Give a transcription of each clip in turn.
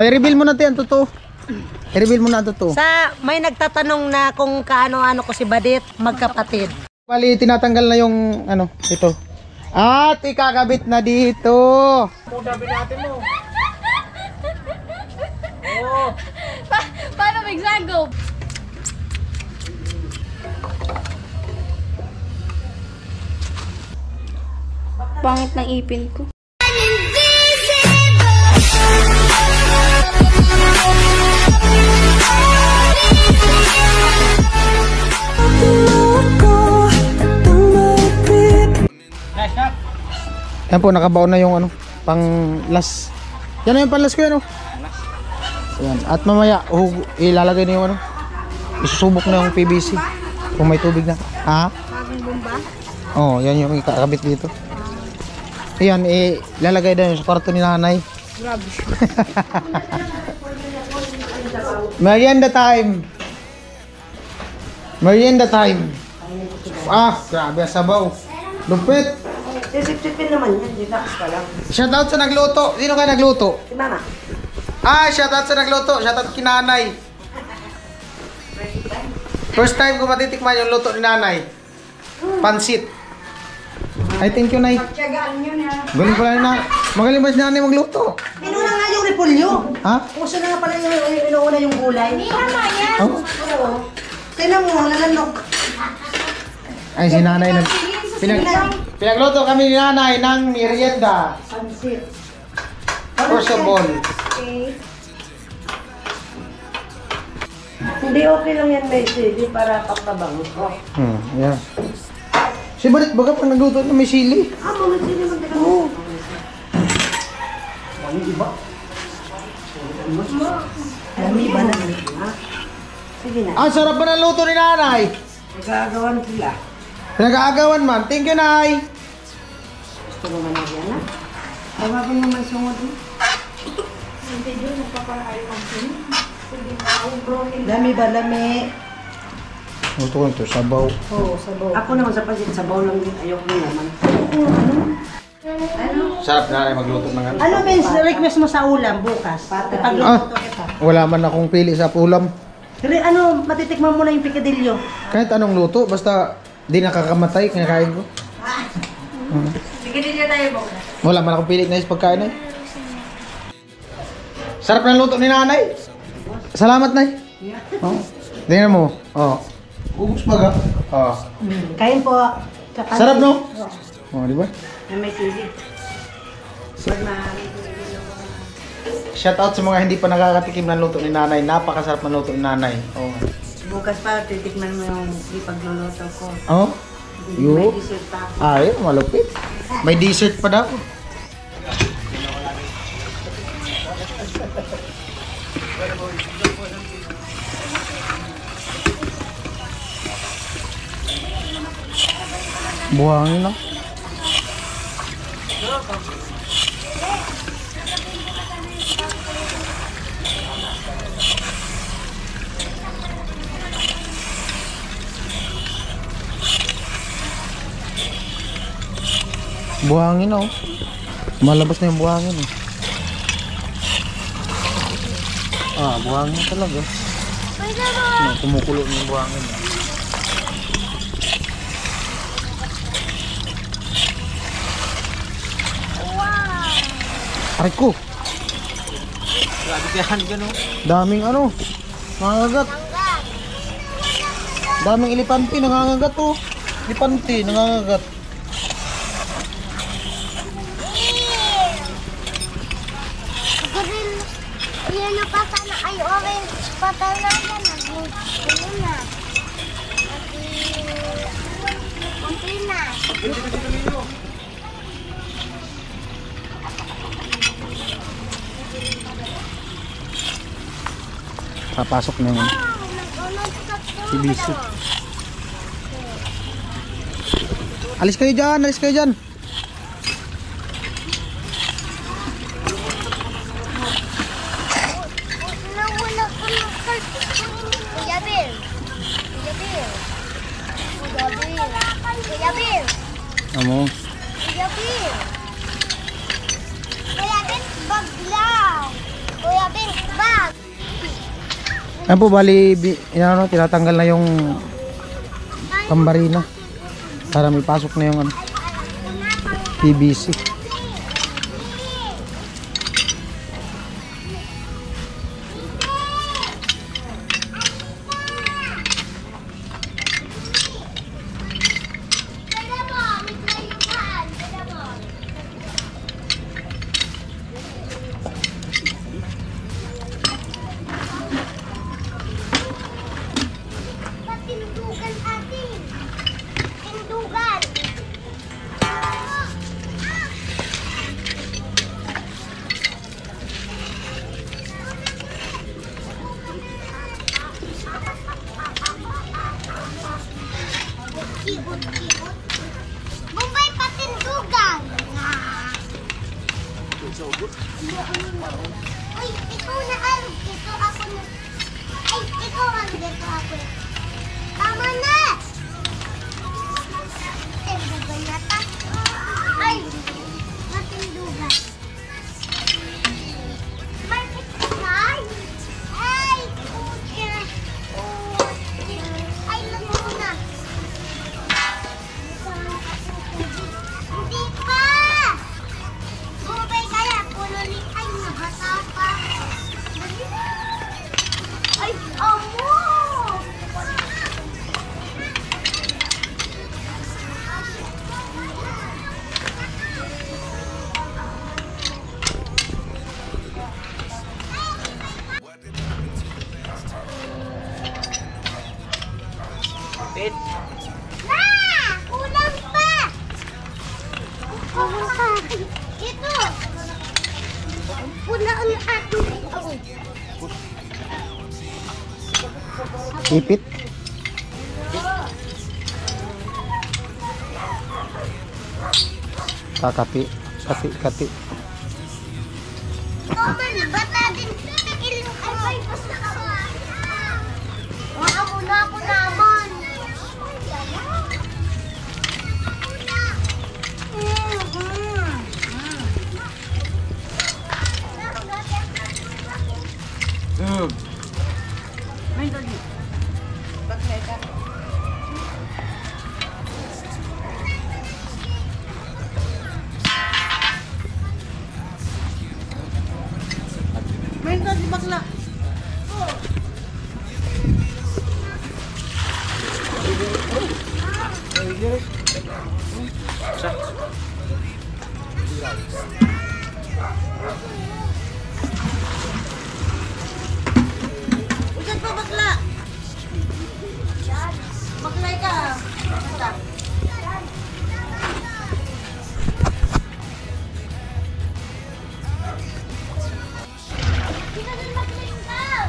I-reveal mo natin ang totoo. I-reveal mo na ang totoo. Sa may nagtatanong na kung kaano-ano ko si Badit, magkapatid. Bali, tinatanggal na yung ano, ito. At ikakabit na dito. Pudabi natin mo. Oh. Paano magsago? Pangit ng ipin ko. Yan po, nakabaon na yung ano, pang last. Yan na yung pang last ko yan, oh. Yan. At mamaya, ilalagay na yung ano, isusubok na yung PVC. Kung may tubig na. Ha? Bagong bomba? Oo, yan yung ikakabit dito. Yan, ilalagay na yung sa kwarto ni nanay. Grabe. Merienda time. Merienda time. Ah, grabe, sabaw. Lupit. Sisip-sipin naman yan, relax ka lang. Shoutout sa nagluto. Sino ka nagluto? Si Mama. Ah, shoutout sa nagluto. Shoutout kay nanay. First time ko matitikman yung luto ni nanay. Pansit. Ay, thank you, nay. Pagtyagaan nyo na. Galing pala na. Magaling ba si nanay magluto? Inuna nga yung repolyo. Ha? Uso na nga pala yung inuuna yung gulay. Hindi naman yan. Oh? Oo. Tignan mo, nalanok. Ay, si nanay nag... Pinagluto kami ni nanay ng merienda. Pansit. First of all. Okay. Hindi okay lang yan, may sili para pagtabango. Yeah. Si Balit baga pag nagluto na may sili. Ah, mga sili magtagal mo. Dami ba na? Sige na. Ang sarap ba ng luto ni nanay? Nagagawan sila. Pinag-aagawan man. Thank you, nay. Gusto mo man yan, ha? Tawagin mo may sungod mo. Dami ba, lami? Gusto ko ito, sabaw. Oo, sabaw. Ako naman sa pansit, sabaw lang din. Ayoko din naman. Ano? Sarap na nanay magluto ng ano. Ano, Vince, request mo sa ulam bukas? Pagluto kita. Wala man akong pili sa ulam. Ano, matitikman mo na yung pikadilyo. Kahit anong luto, basta di nakakamatay, kinakain ko. Pikadilyo tayo bukas. Wala man akong pili na is pagkain eh. Sarap ng luto ni nanay. Salamat, nay. Oh. Tingnan mo. Oh. Ubus pa ga. Oh. Kain po. Sarap, no? Oh, di ba? Na may sili. Shout out sa mga hindi pa nakakatikim ng luto ni nanay. Napakasarap ng luto ni nanay. Oh. Bukas pa, titikman mo yung ipagluluto ko. Oh. May Yo. dessert pa ako. Ay, malupit. May dessert pa daw. Buhangin na. Buhangin na, oh. Malabas na yung buhangin, eh. Ah, buhangin na talaga. Kumukulo na yung buhangin, eh. Aray ko. Daming ano, nangangagat. Daming elepante nangangagat, oh. Elepante nangangagat. Yan na pa sana ay orange patay na yan. Ano na? Kunti na. Papasok na yung PVC. Alis kayo dyan, alis kayo dyan. Kuya Bill. Kuya Bill. Kuya Bill. Kuya Bill. Amo. Kuya Bill. Kuya Bill, baglaw. Kuya Bill, Ayan po, bali, ano, tinatanggal na yung pambarina para may pasok na yung ano, PVC. Patindugan atin. Tindugan. Kibot-kibot. Bombay patindugan. Uy, ikaw na alog. Ito ako na. Ay, ikaw ang dito ako. Tama na! Tindugan na ta. Ay, matindugan. May pitay. Ay, kuya. Ay, lang muna. Hindi pa! Bumabay kaya, pululi. Ay, nabasa pa. Ay, amo! Na! Kulang pa! Kulang pa. Ito! Pula ang ating ito. Ipit. Kakati. Kati. Toman, ba't natin tigil yung ay, basta ka ba? Wala muna ako naman. Main tadi bakla. Usan pa bakla. Baklay ka. Kita din maglingkaw.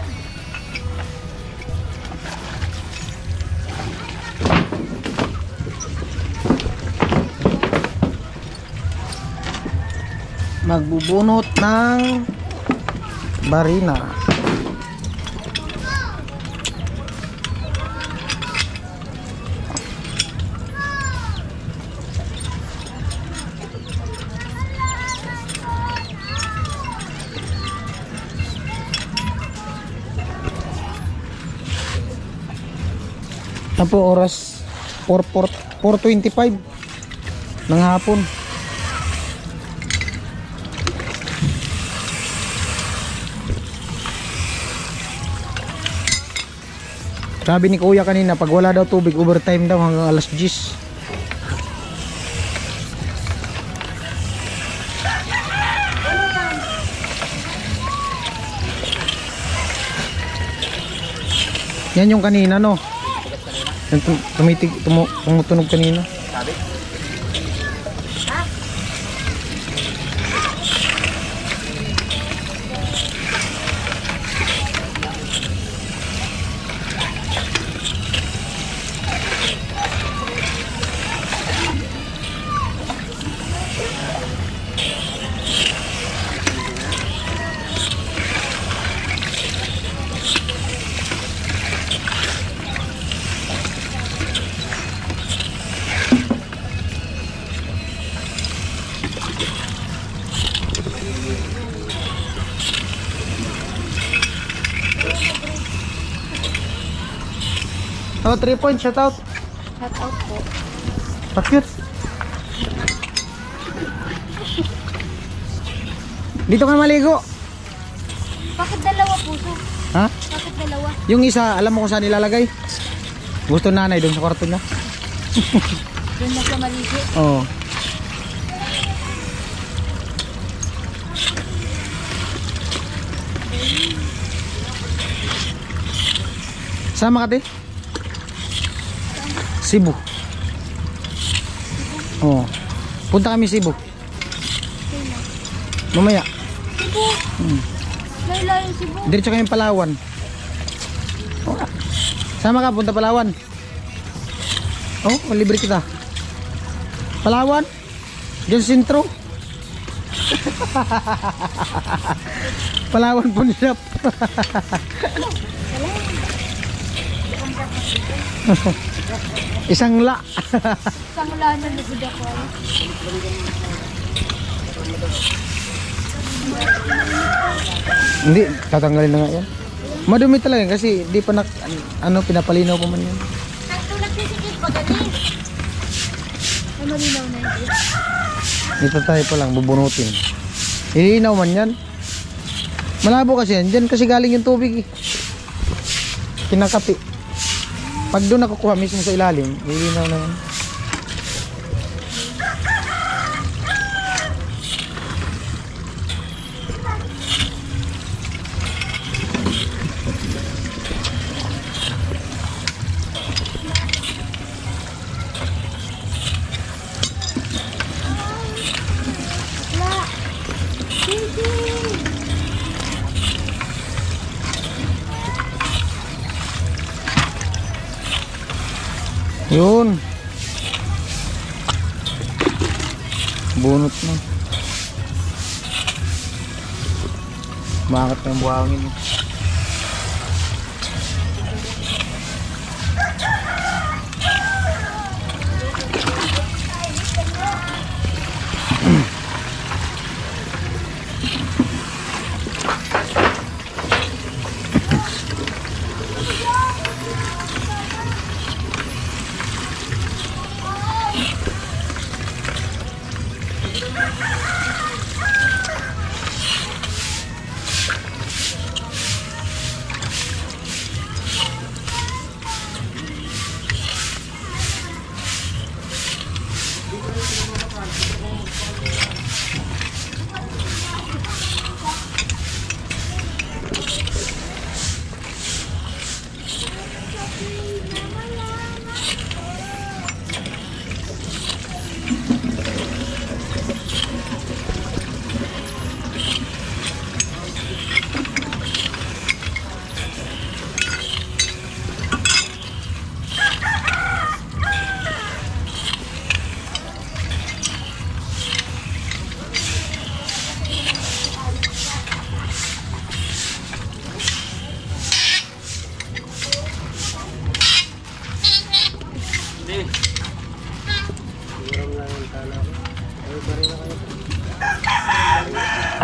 Magbubunot ng barina. Ano po oras? 4:25 ng hapon. Sabi ni Kuya kanina, pag wala daw tubig, overtime daw hanggang alas 10. Yan yung kanina, no? Yung tumutunog kanina. Oh, 3 points, shout out. Shout out po. Pa-cute. Dito ka maligo. Bakit dalawa puso? Ha? Bakit dalawa? Yung isa, alam mo kung saan nilalagay? Gusto nanay doon sa kwarto niya. Doon na sa maligo. Oo. Sama ka, te? Cebu. Oo. Punta kami Cebu. Mamaya. Cebu. Layo-layo Cebu. Diretso kami Palawan. Oo. Sama ka, punta Palawan. Oh, libre kita. Palawan. Diyan sa sentro. Palawan Punjab. Isang la. Isang ulan na lugod ako. Hindi, tatanggalin na nga yan. Madumi talaga kasi di pa pinapalinaw ko man yan. Natulad ni si Kid pagaling. Ay, malinaw na yun. Dito tayo pa lang, bubunutin. Ilinaw man yan. Malabo kasi yan. Diyan kasi galing yung tubig eh. Kinakapi. Pag doon nakukuha mismo sa ilalim, ilinaw na yan. Yun. Bunot na. Bakit na yung buhangin?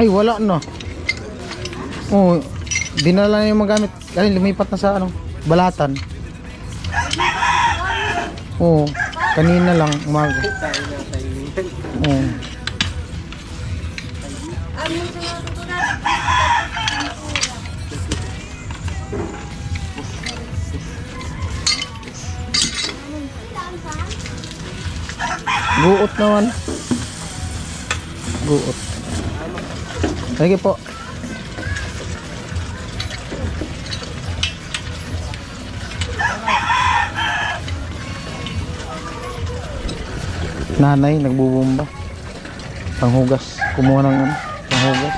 Ay, wala na. Oh, dinala na yung mga gamit. Kasi lumipat na sa balatan. Oh, kanina lang umaga. Oh. Guot naman. Guot. Sige po. Nanay nagbubumba. Panghugas. Kumuha ng panghugas.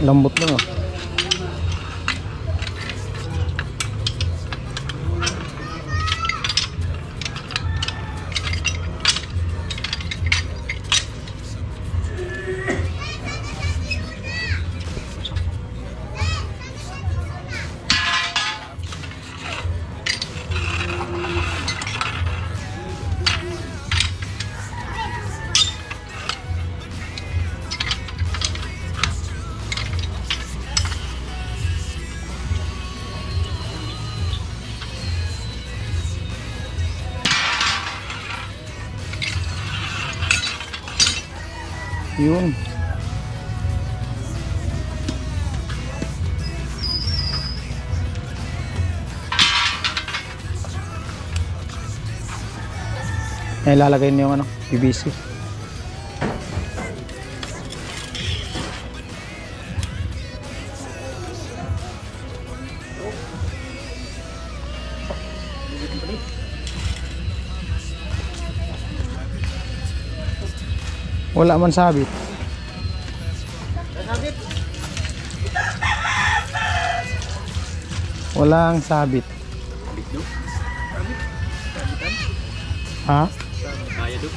Lambot lang ah. Yun. Ay, lalagay niyo yung ano, PVC. Wala man sabit. Walang sabit. Ha? Kaya do.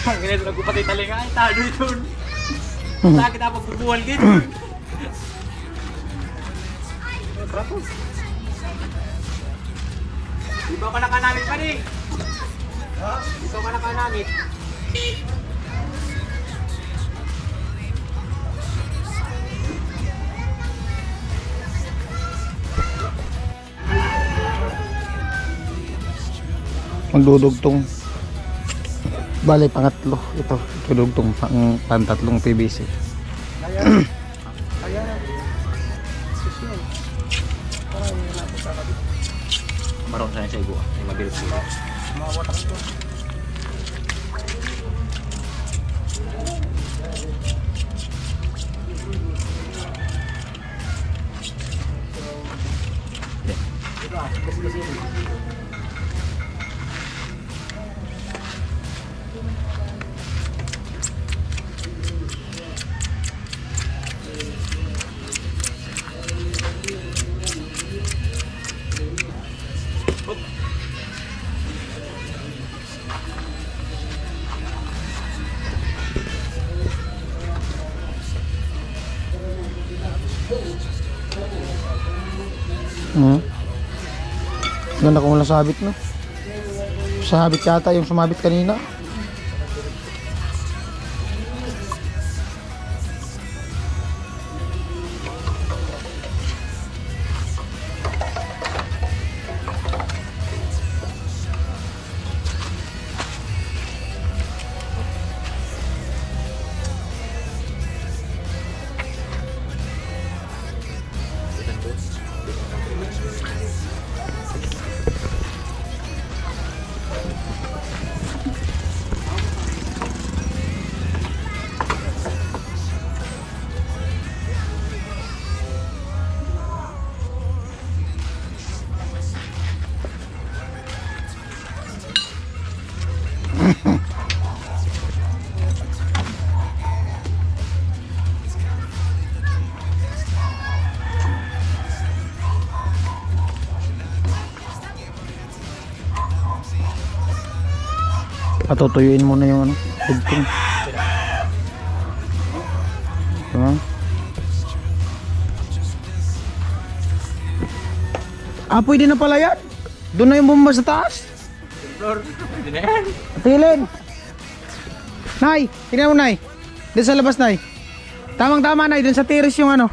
Ang ganito nagpapatay talinga ay tado ito. Sakit ako pagbubuhal dito. Trapo. Iba ka nakanamit pa rin. Ha? Ikaw ka nakanamit. Magdudugtong. Bale, pangatlo. Ito, dudugtong pantatlong PVC. Marong sana sa igo. Ay mabilis-bilis. Ganda kung wala sabit, no? Sabit yata yung sumabit kanina. Patutuyuin mo na yung ano, dugtong. Diba? Ah, pwede na pala yan. Doon na yung bomba sa taas. Flor, hindi na yan. Atilin. Nay, tingnan mo, Nay. Doon sa labas, Nay. Tamang tama, Nay. Doon sa terrace yung ano.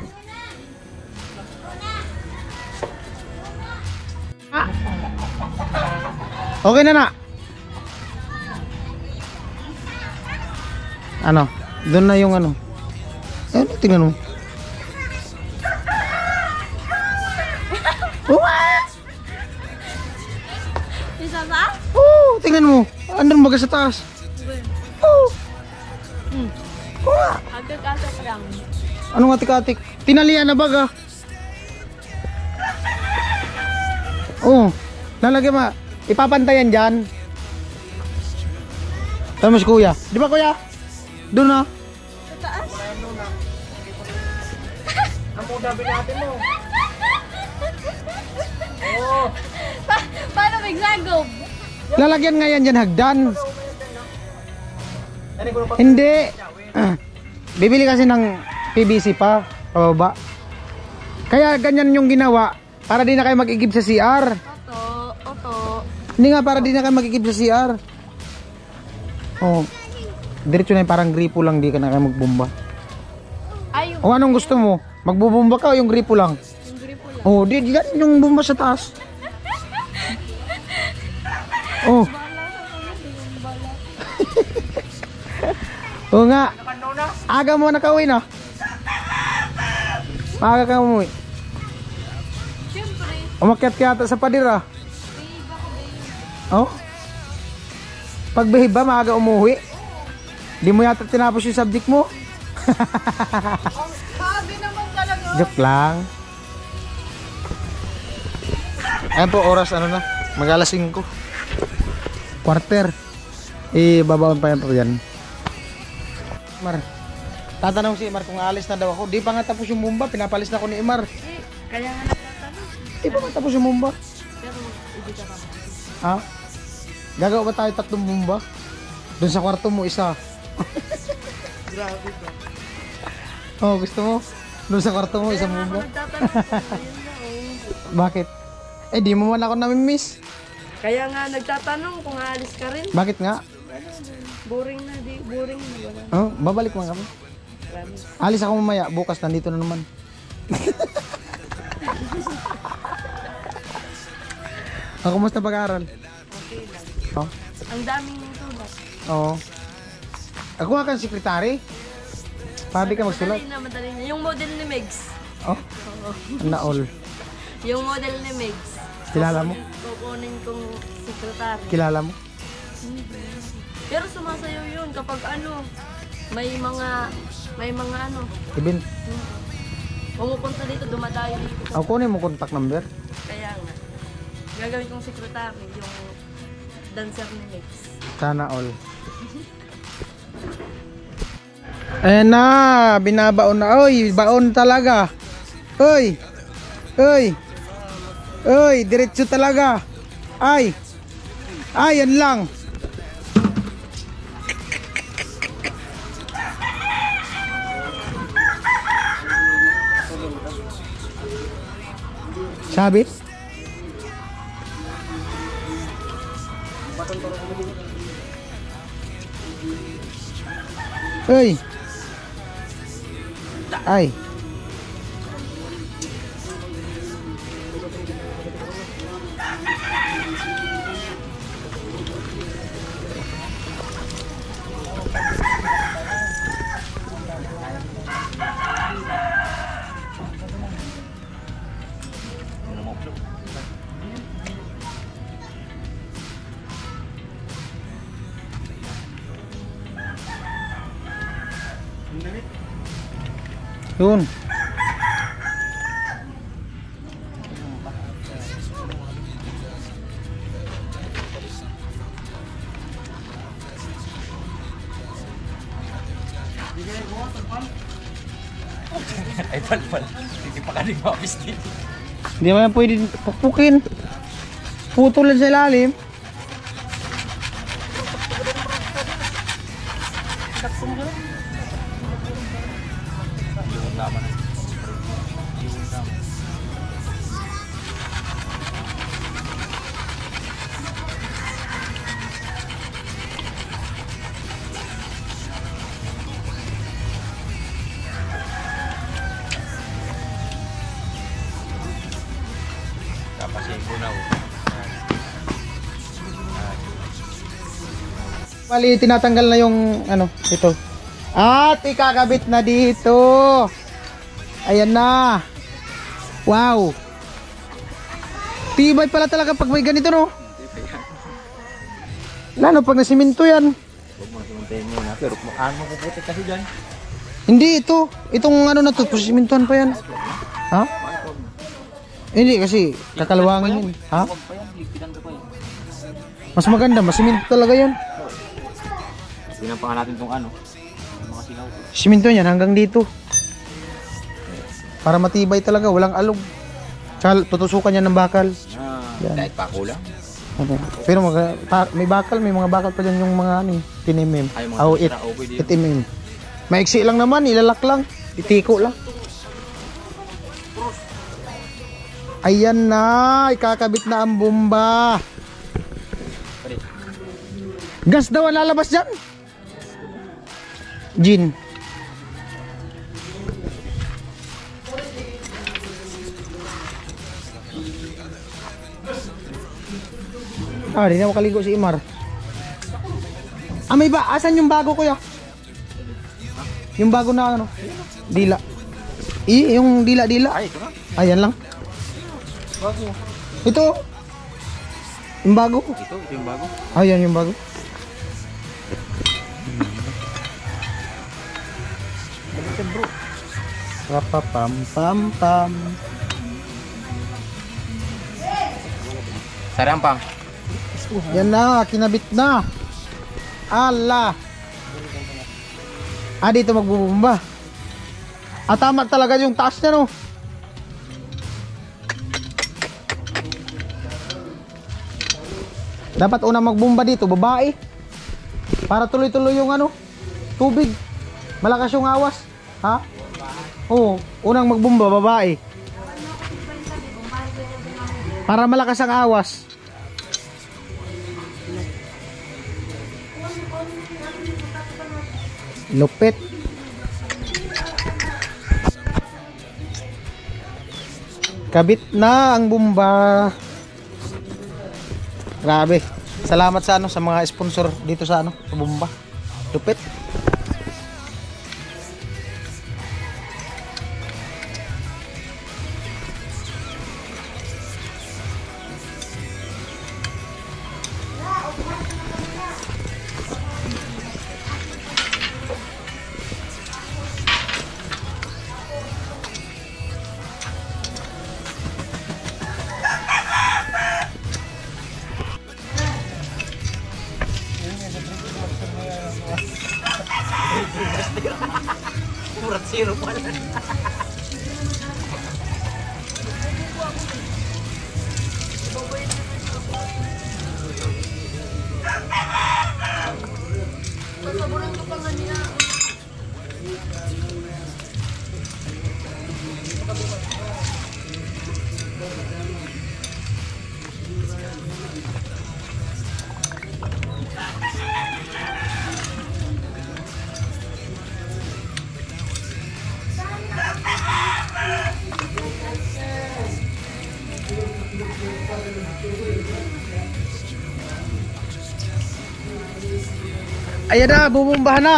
Ah. Okay na na. Ano? Doon na yung ano. Ano, tingnan mo. What? Bisa ba? Oh, tingnan mo. Andun baga sa taas. Oh. Oh. Agak-agak lang. Anong atik-atik? Tinalian na baga. Oh, lalagyan mo. Ipapantayan dyan. Tama si Kuya. Di ba, Kuya? Doon na. Sa taas? Ang muda natin mo. Oo. Paano magsagob? Lalagyan nga yan dyan hagdan. Hindi. Bibili kasi ng PVC pa. Pababa. Kaya ganyan yung ginawa. Para di na kayo mag-igib sa CR. Oto. Hindi nga, para di na kayo mag-igib sa CR. Oh. Diretso na yung parang gripo lang. Di ka na kayo magbomba. Ay, O anong gusto mo? Magbubomba ka o yung gripo lang? yung gripo lang. Oh, di yan yung bomba sa taas. Oh. Oo nga. Aga mo nakauwi na. Maaga ka umuwi. Siyempre. Umakyat ka yata sa pader ah. Oh? Pag-behave ba, maaga umuwi? Di mo yata tinapos yung subject mo? Sabi naman talaga. Joke lang. Ayan po, oras ano na. Mag-alas 5. Quarter. Babaon pa yan po yan. Mar, tatanong si Imar kung aalis na daw ako. Di pa nga tapos yung bomba, pinapalis na ako ni Imar. Kaya nga nagtatanong. Di pa nga tapos yung bomba. Pero hindi ka pa. Ha? Gagawa ba tayo 3 bomba? Doon sa kwarto mo isa. Grabe ba? Oh, gusto mo? Doon sa kwarto mo isang bomba. Nagtatanong. Ayun na oh. Bakit? Di mo man ako namimiss. Kaya nga nagtatanong kung aalis ka rin. Bakit nga? Boring na, boring na. Wala. Oh, babalik man kami. Promise. Alis ako mamaya, bukas nandito na naman. Kumusta pag-aaral? Okay lang. Oh. Ang daming tulad. Oo. Ako nga kang sekretary. Pabi ka magsulat. Madali na. Yung model ni Megs. Oh. Na all. Yung model ni Megs. Kilala mo? Kukunin kong sekretary. Kilala mo? Pero sumasayaw yun kapag ano, may mga ano, Ibin. pumupunta dito, dumadayo dito. Ako kunin mo contact number. Kaya nga, gagawin kong sekretary, yung dancer ni Mix. Sana all. Ayan na, binabaon na. Oy, baon talaga. Oy. Oy. Oy, diretso talaga. Ay. Ay, yan lang. Sabi? Ay. Ay. Yun. Ay, pal. Hindi pa ka rin mapis din. Hindi mo yan pwede pupukin. Putulan sa ilalim. Yung laman. Kapasin ko na. Bali, tinatanggal na yung ano, ito. At ikakabit na dito. Ayan na. Wow. Tibay pala talaga pag may ganito, no? Lalo pag nasiminto yan. Huwag mo na simuntayin muna. Pero ano mo puputi kasi dyan? Hindi ito. Itong ano na to, simintuhan pa yan. Ha? Hindi kasi kakalawangin yun. Ha? Huwag pa yan. Lipitan ko pa yan. Mas maganda, masiminto talaga yan. Pinampangan natin tong ano. Mga sinaw. Siminto yan hanggang dito. Para matibay talaga, walang alog. Tsaka tutusukan yan ng bakal. Ah, Yan. kahit pa kulang. Ano? Pero may bakal, may mga bakal pa dyan yung mga ano, 10 mm. Ay, mga Oh, sira, okay din. 8 mm. Maiksi lang naman, ilalak lang. Itiko lang. Ayan na, ikakabit na ang bomba. Pare. Gas daw ang lalabas dyan. Gin. Ah, di na makaligo si Imar. Ah, may ba? Asan yung bago, kuya? Yung bago na ano? Dila. Yung dila-dila. Ay, ito na. Ayan lang. Ito. Yung bago. Ito yung bago. Ayan yung bago. Rapapam-pam-pam. Sarampang. Yan na, kinabit na. Ala. Ah, dito magbubumba. Ah, tama talaga yung taas niya, no? Dapat unang magbumba dito, babae. Para tuloy-tuloy yung ano, tubig. Malakas yung awas. Ha? Oo, unang magbumba, babae. Para malakas ang awas. Lupit. Kabit na ang bomba. Grabe. Salamat sa ano, sa mga sponsor dito sa ano, sa bomba. Lupit. Murat zero pala. Ayan na, bubumbahan na.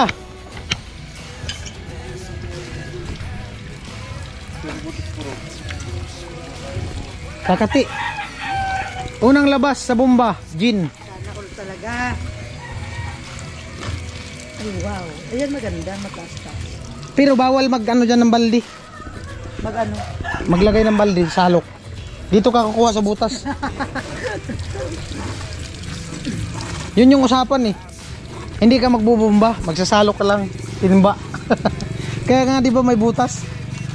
Kakati. Unang labas sa bomba, gin. Sana all talaga. Ay, wow. Ayan, maganda. Mataas-taas. Pero bawal mag ano dyan ng baldi. Mag-ano? Maglagay ng baldi, salok. Dito ka kukuha sa butas. Yun yung usapan eh. Hindi ka magbubumba, magsasalok ka lang, tinimba. Kaya nga di ba may butas?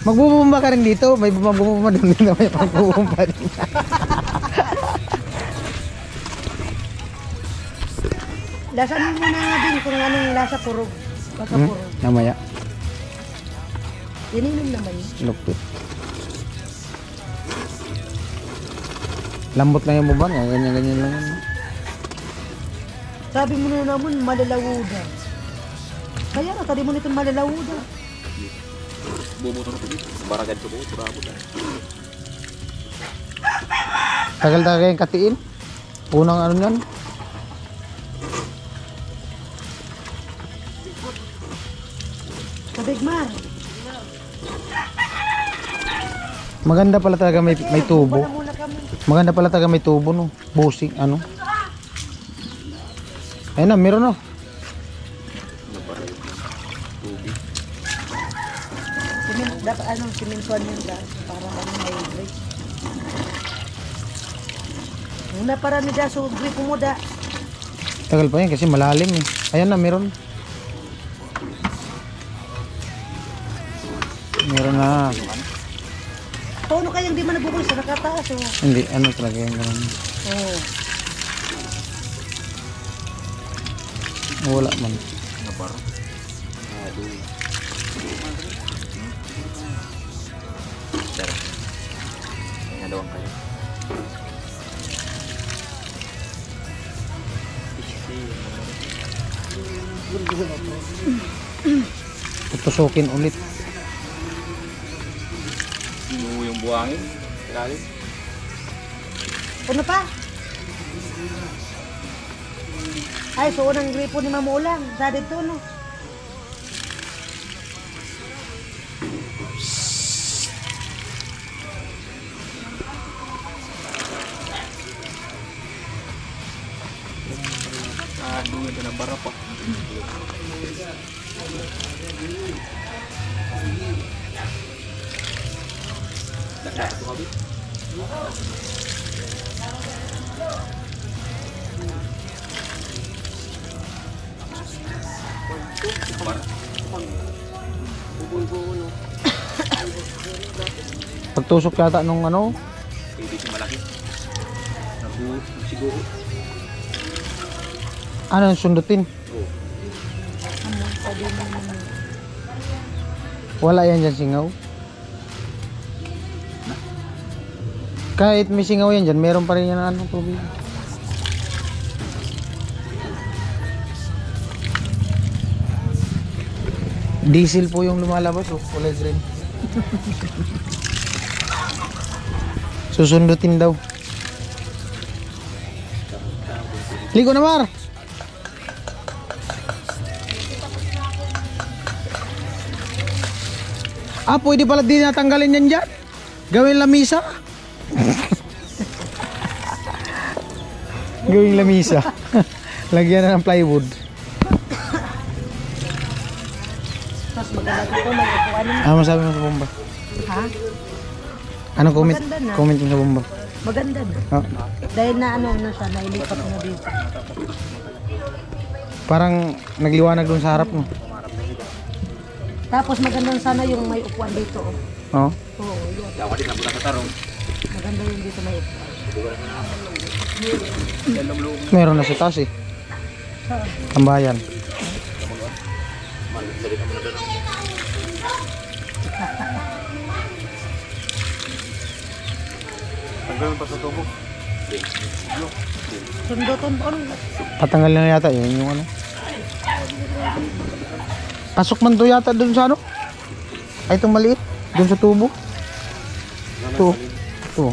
Magbubumba ka rin dito, may magbubumba din na may magbubumba din. Lasan mo na din kung anong lasa purog. Baka purog. Namaya, Ininom naman yun. lupit. Lambot lang yung bumba, ganyan-ganyan lang. Sabi mo na naman, malalawuda. Kaya nga, tadi mo nito malalawuda. Bumuto na ko dito. Baragad ko po, turabot na. Tagal-tagal yung katiin. Unang ano yan. Kabigmar. Maganda pala talaga may tubo. Wala muna kami. Maganda pala talaga may tubo, no? Busing, ano. Ayun na, meron na. Dapat simintuan yung gas para may break. Muna para ni Daso, grip mo da. Tagal pa yan kasi malalim eh. Ayan na, meron. Meron na. Tono kayang di man nabukol sa nakataas. Oh. Hindi, ano talaga yung ganun. Oh. Wala man. Napar. Aduh. Tara. Nga doang kayo. Tutusukin ulit. Sinuho yung buhangin. Ilalim. Ano pa? Ay, so unang gripo ni Mamulang. Sa dito, no? Aduh, ito na bara pa. Dapat ito kami. Pagtusok yata nung ano, Pwede siya malaki. Siguro. ano yung sundutin? Wala yan dyan singaw. Kahit may singaw yan dyan, meron pa rin yan ano, tubig. Diesel po yung lumalabas, oh, kulay green. Susundutin daw. Ligo na, Mar! Ah, pwede pala din natanggalin yan dyan. Gawin lamisa. Gawin lamisa. Lagyan na ng plywood. Tapos maganda dito, mag-upuan mo. Ano masabi mo sa bomba? Ha? Ano comment? Maganda na. Comment mo sa bomba. Maganda na. Oh, Dahil na ano na siya, nailipat mo dito. parang nagliwanag dun sa harap mo. Tapos maganda sana yung may upuan dito. Oh. Oh. Oo, yun. Dawa din nabuta sa tarong. Maganda yung dito may upuan. Meron na sa taas eh. Saan? Tambayan. Tanggalin pa sa tubo. Sunduton po. Patanggal na yata yun yung ano. Pasok man to yata dun sa ano. Ay itong maliit. Dun sa tubo. Ito. Ito.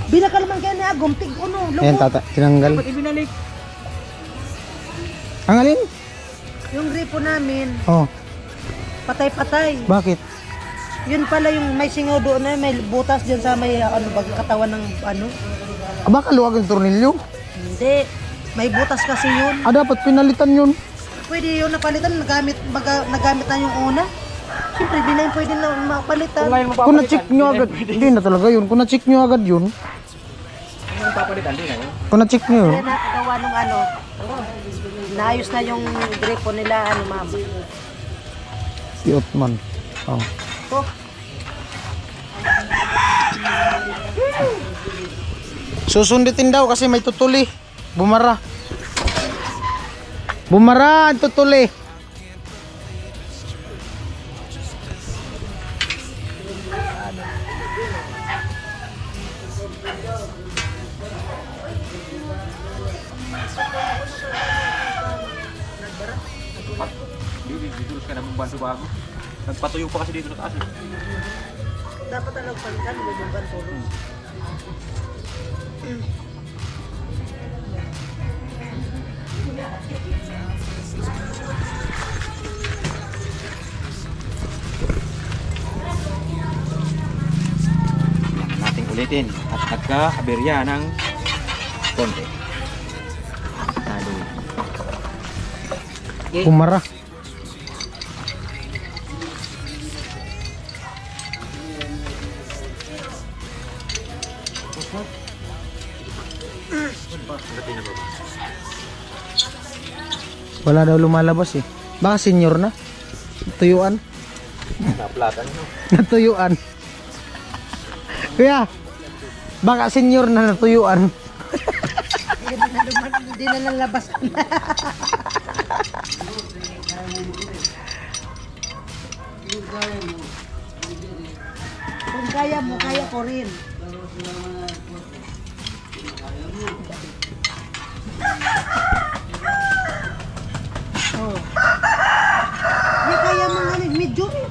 Binakal man kaya niya, gumtig uno. Ayan tata. Tinanggal. Ba't ibinalik? Ang alin? Yung gripo namin, Oh. patay-patay. Bakit? Yun pala yung may singaw doon na may butas dyan sa may ano, katawan ng ano. Ah, baka luwag ang tornilyo. Hindi. May butas kasi yun. Ah, dapat pinalitan yun. Pwede yun napalitan, nagamit na yung una. Siyempre, di na yun pwede na mapalitan. Kung na-check nyo agad. Hindi na talaga yun. Kung na-check nyo agad yun. Yung papalitan din eh. Kung na-check nyo yun. Kaya nakagawa nung ano, naayos na yung gripo nila, ano ma'am. Cute man. Oh. Oh, Susundutin daw kasi may tutuli. Bumara. Bumara ang tutuli. Didulus ka na mong banso bago. Nagpatuyo pa kasi dito sa taas eh. dapat talagang palitan, yung gantulo. Nating ulitin at nagka-aberya ng konti. Aduh. Bumara. Wala daw lumalabas eh. Baka senior na. Tuyuan. Naplatan no. Natuyuan. Kuya, baka senior na natuyuan. Hindi na lalabas. Kung kaya mo, kaya ko rin. Oh. Hindi kaya mo nga medyo eh.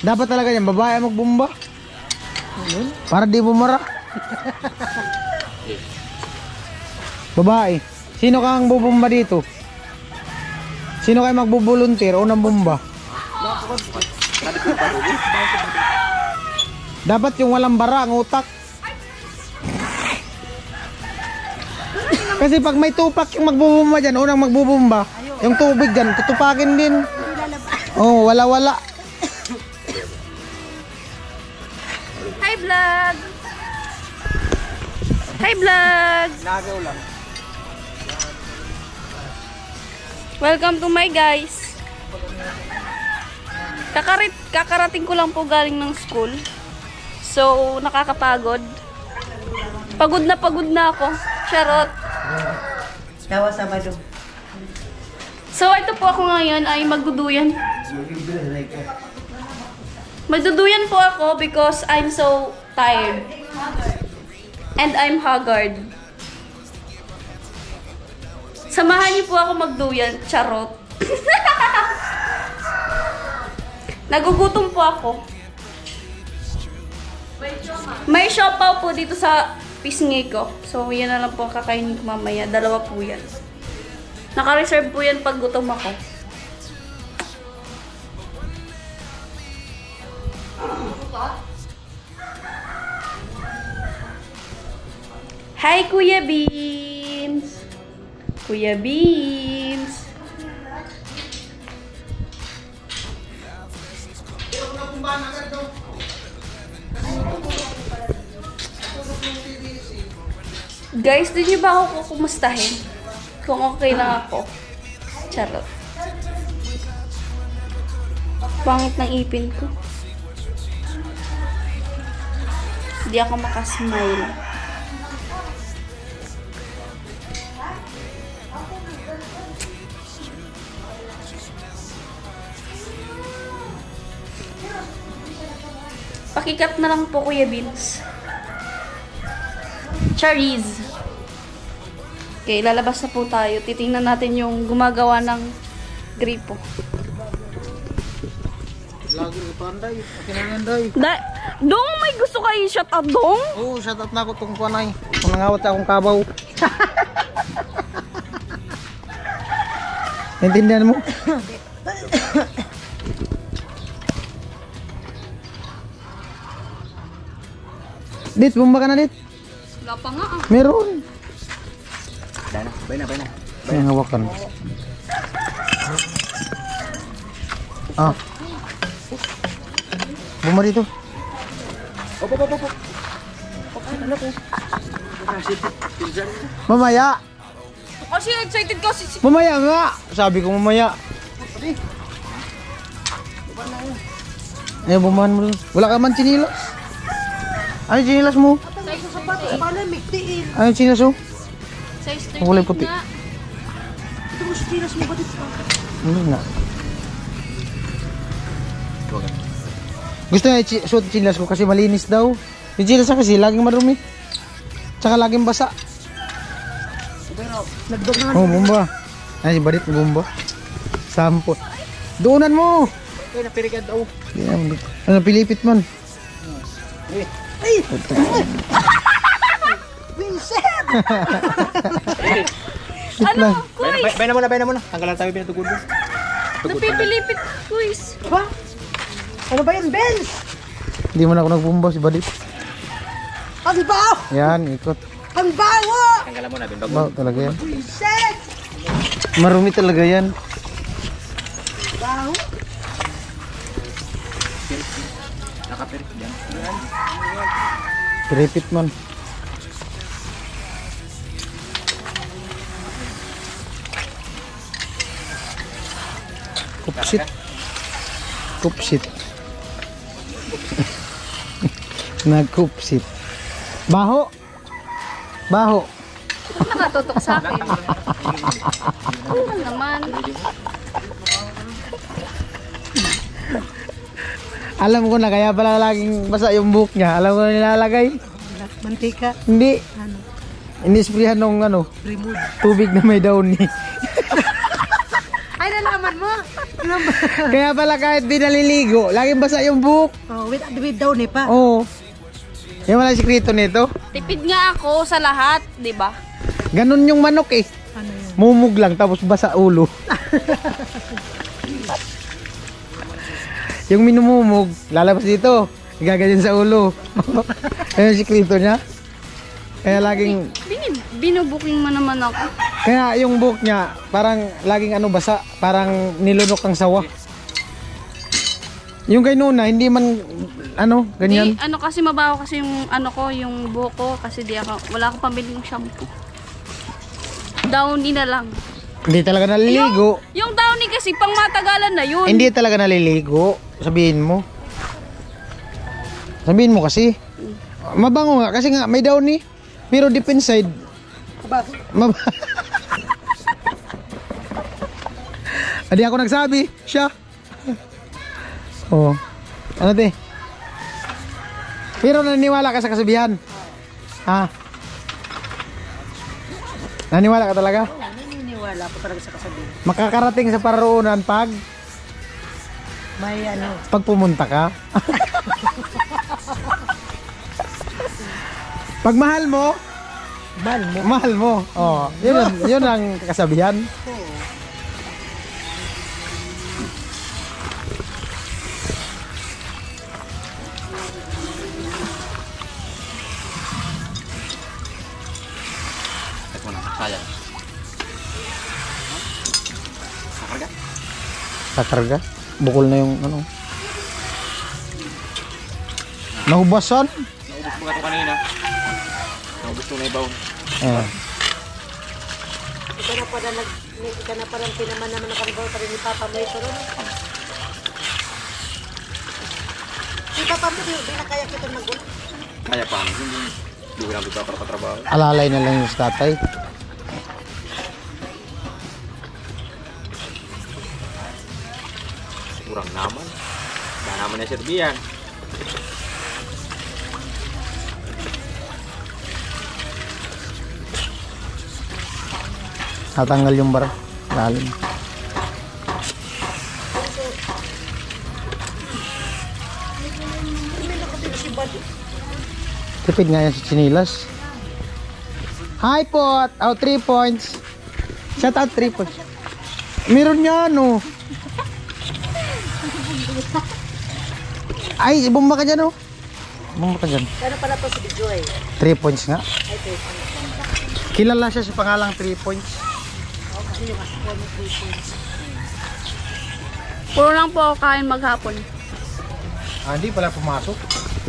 Dapat talaga yan, babae magbumba. Para di bumara. Babae. Sino kang bubumba dito? Sino kayo magbubuluntir o nang bumba? Dapat yung walang bara, ang utak. Kasi pag may tupak yung magbubumba dyan, unang magbubumba, yung tubig dyan, tutupakin din. Oh, wala-wala. Hi vlog! Hi vlog! Nagaw lang. Welcome to my guys. Kakarating ko lang po galing ng school. So, nakakapagod. Pagod na ako. Charot. Tawa Sabado. So, ito po ako ngayon ay magduduyan. Magduduyan po ako because I'm so tired. And I'm haggard. Samahan niyo po ako magduyan. Charot. Nagugutom po ako. May siopaw po dito sa pisngi ko. So, yan na lang po ang kakainin ko mamaya. Dalawa po yan. Naka-reserve po yan pag gutom ako. Hi, Kuya Beans! Kuya Beans! Guys, di niyo ba ako kukumustahin? Kung okay lang ako. Charot. Pangit ng ipin ko. Hindi ako makasmile. Pakikat na lang po, Kuya Beans. Charis. Okay, lalabas na po tayo. Titingnan natin yung gumagawa ng gripo. Lagi ka pa, Anday. Akinanday. Dong, may gusto kayo shut up, Dong? Oo, shut up na ako itong kuwanay. Kung nangawat akong kabaw. Naintindihan mo? Dit, bumba ka na, Dit. Wala pa nga ah. Meron. Bay na. Ay, hawakan. Ah. Bumba dito. Op. Mamaya. Kasi excited kasi si... Mamaya nga. Sabi ko mamaya. Ay, bumahan mo dun. Wala ka man chinilas. Ano yung chinilas mo? Patay sa sapatos, malamig, tiin. Ano yung chinilas mo? Size 38 Kulay puti. nga. Ito mo sa tiras mo ba dito? Hindi nga. Gusto niya suot chinilas ko kasi malinis daw. Yung chinilas na kasi laging marumi. Tsaka laging basa. Nagdog na Oh, bumba. Ay, si Badit, bumba. Sampo. Doonan mo! Ay, napirigad daw. Hindi naman dito. Ano, pilipit man. Ay! Vincent! Ano? Kuis! Bay na muna. Tanggalan tayo pinatugod doon. Napipilipit, Kuis. Ba? Ano ba yan, Benz? Hindi man ako nagbumba, si Badit. Ang baho! Yan, ikot. Ang baho! Tanggalan mo na, bin Wow, talaga yan. Vincent! Marumi talaga yan. Baho? Repeat man. Kupsit. Kupsit. Nagkupsit. Baho. Baho. Nakatutok sa akin. Ano naman? Alam ko na kaya pala laging basa yung buhok niya. Alam ko na nilalagay. Mantika. Hindi. Ano? Inisprihan nung ano, Remove. tubig na may daon ni. Ay, nalaman mo. Ano ba? Kaya pala kahit di naliligo, laging basa yung buhok. Oh, with down eh pa. Oo. Yan wala sikreto nito. Tipid nga ako sa lahat, di ba? Ganun yung manok eh. Ano yun? Mumug lang tapos basa ulo. Yung minumumog, lalabas dito. Gaganyan sa ulo. Ayun yung sikreto niya. Kaya laging, Binubuking mo naman ako. kaya yung buhok niya, parang laging ano basa, parang nilunok ng sawa. Yung kay Nuna, hindi man, ano, ganyan. Di, ano kasi mabaho kasi yung ano ko, yung buhok ko kasi wala akong pambiling shampoo. Downy na lang. Hindi talaga naliligo. Yung downy kasi pang matagalan na yun. Hindi talaga naliligo. Sabihin mo. Sabihin mo kasi. Mabango nga kasi nga may downy. Pero deep inside, Adi ako nagsabi, siya. Oh. Ano te? Pero naniniwala ka sa kasabihan? Ha? Naniniwala ka talaga? Naniniwala po talaga sa kasabihan. Makakarating sa paroonan pag May ano. pag pumunta ka? Pag mahal mo, mahal mo. Oh, yun ang kasabihan. Ito na, sayang. Kakarga? Kakarga. Bukol na yung ano. Nahubasan? Naubos mo ka ito kanina. Naubos ko na ibaw. Eh. Ika na pa rin pinaman naman ng karbaw pa rin ni Papa May pero si Papa May di na kaya kita mag-ulo. Kaya pa, hindi ko lang dito para katrabaho. Alalay na lang yung sa tatay. Kurang naman. Dahil naman na serbihan. Tatanggal yung bar. Lalim. Tipid nga yan si Chinilas. Hi pot! Oh, 3 points. Shout out 3 points. Meron niya ano. Ay, bumba ka dyan oh. Bumba ka dyan. Kano pala to si Joy? 3 points nga. Ay, 3 points. Kilala siya sa pangalang 3 points. Oo, kasi yung asawa mo 3 points. Puro lang po ako kain maghapon. Ah, hindi pala pumasok.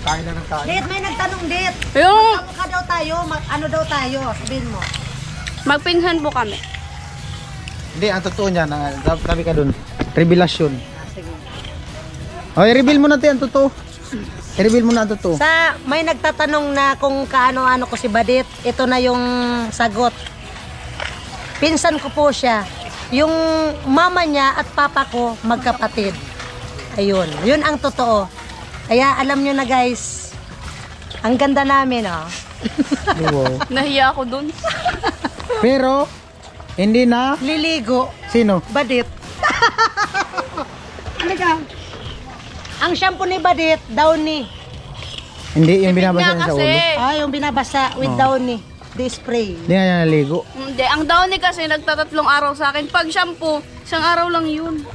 Kain na ng kain. Dit, may nagtanong Dit. Yung Ano ka daw tayo? Ano daw tayo? Sabihin mo. magpinsan po kami. Hindi, ang totoo niya, sabi ka dun, revelasyon. Ah, sige. O, i-reveal mo natin ang totoo. I-reveal mo na ang totoo. Sa may nagtatanong na kung kaano-ano ko si Badit, ito na yung sagot. Pinsan ko po siya. Yung mama niya at papa ko magkapatid. Ayun, yun ang totoo. Kaya alam nyo na guys, ang ganda namin oh. Wow. Nahiya ako dun. Pero, hindi na, Liligo, sino? Badit. Ang shampoo ni Badit, Downy. Hindi, yung binabasa Nga niya sa kasi. ulo. Ah, yung binabasa with Downy. The spray. Hindi nga niya naligo. Hindi, ang downy kasi nagtatatlong araw sa akin. Pag shampoo, isang araw lang yun.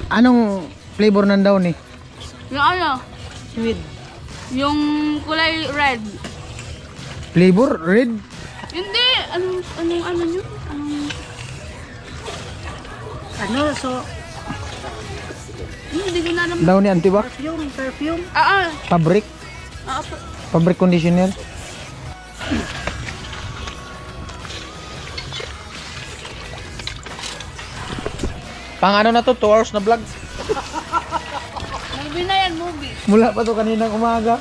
Anong flavor ng daw ni? Yung ano, With yung kulay red. Flavor? Red? Hindi, ano yun? ano, so Hindi ko na naman. Daw ni Auntie ba? Perfume. Fabric? Po. Fabric conditioner? Pang ano na to? 2 hours na vlog? Movie na yan, movie. Mula pa to kaninang umaga.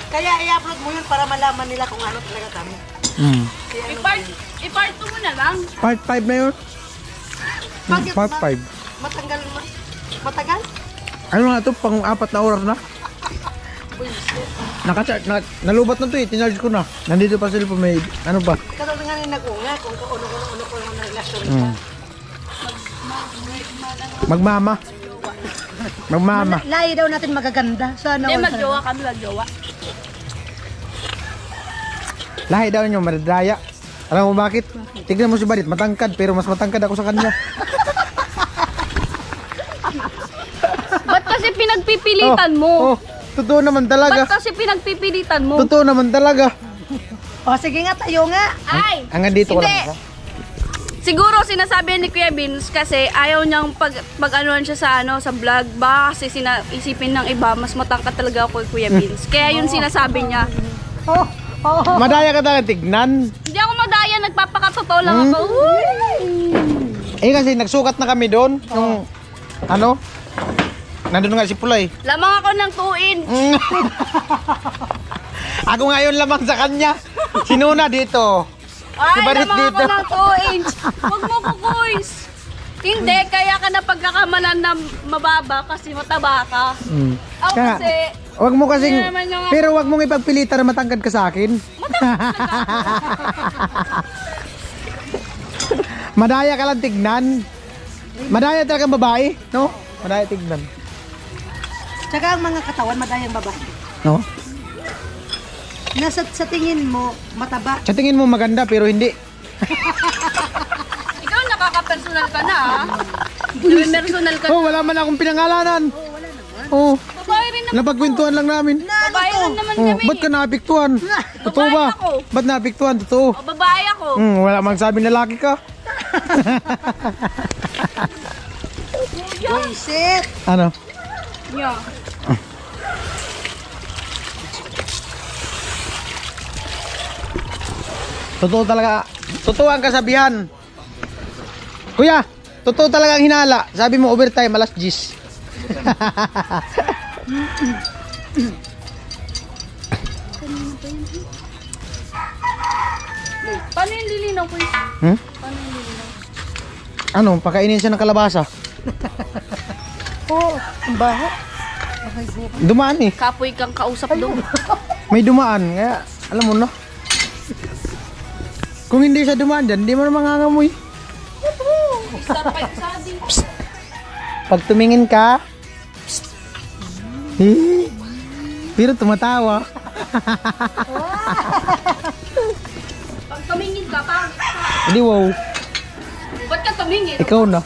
Kaya i-upload mo yun para malaman nila kung ano talaga kami. I-part 2 mo na lang. Part 5 na yun? Bakit Part ba? 5. Matanggal mo. Matagal? Ano nga to? Pang 4 na oras na? Nalubat na to eh. Tinarge ko na. Nandito pa sila po may ano ba? Ikaw na nga rin nag-unga kung kauno ko na relasyon ka. Mm. Magmama. Magmama. Lahi daw natin magaganda. Sana Hindi, all magjowa kami, magjowa. Lahi daw nyo, maridaya. Alam mo bakit? Tignan mo si Badit, matangkad, pero mas matangkad ako sa kanya. Ba't kasi pinagpipilitan mo? Totoo naman talaga. Ba't kasi pinagpipilitan mo? Totoo naman talaga. O sige nga, tayo nga. Ay! Hanggang dito ko Hindi. lang. Siguro sinasabi ni Kuya Vince kasi ayaw niyang pag-anuan siya sa sa vlog. Baka kasi isipin ng iba, mas matangkad talaga ako kay Kuya Vince. Kaya yun sinasabi niya. Madaya ka talaga tignan. Hindi ako madaya, nagpapakatotoo lang ako. Eh kasi nagsukat na kami doon. Yung ano? Nandun nga si Pulay. Lamang ako ng 2 inch. Ako ngayon lamang sa kanya. Sinuna dito. Ay, Barit lamang ako dito. ng 2 inch. Huwag mo kukuis. Hindi, kaya ka na pagkakamalan na mababa kasi mataba ka. Ako Kaya, kasi, wag mo kasing, Hindi naman yung- pero wag mong ipagpilitan na matangkad ka sa akin. Madaya ka lang tignan. Madaya talagang babae, no? Madaya tignan. Tsaka ang mga katawan, madayang babae. No? Sa tingin mo, mataba. Sa tingin mo maganda pero hindi. ikaw nakaka-personal ka na ha. Personal ka Oh, wala man akong pinangalanan. Oh, Babae rin naman. napagkwentuhan lang namin. Babae rin naman Oh, kami. ba't ka naapektuhan? Totoo ba? ako. Ba't naapektuhan? Totoo. O, babae ako. Wala mang sabi na laki ka. Buisit. Ano? Yeah. Totoo talaga. Totoo ang kasabihan. Kuya, totoo talaga ang hinala. Sabi mo overtime alas 10. Paano yung lilinaw ko? Hmm? Paano yung lilinaw? Ano, pakainin siya ng kalabasa. Oh, ang baho. Dumaan eh. Kapoy kang kausap doon. May dumaan. Kaya, alam mo na. Kung hindi siya dumaan dyan, hindi mo na mangangamoy. Sarapay sa atin. Pag tumingin ka, pero tumatawa. Pag tumingin ka pa. Hindi wow. Ba't ka tumingin? Ikaw na.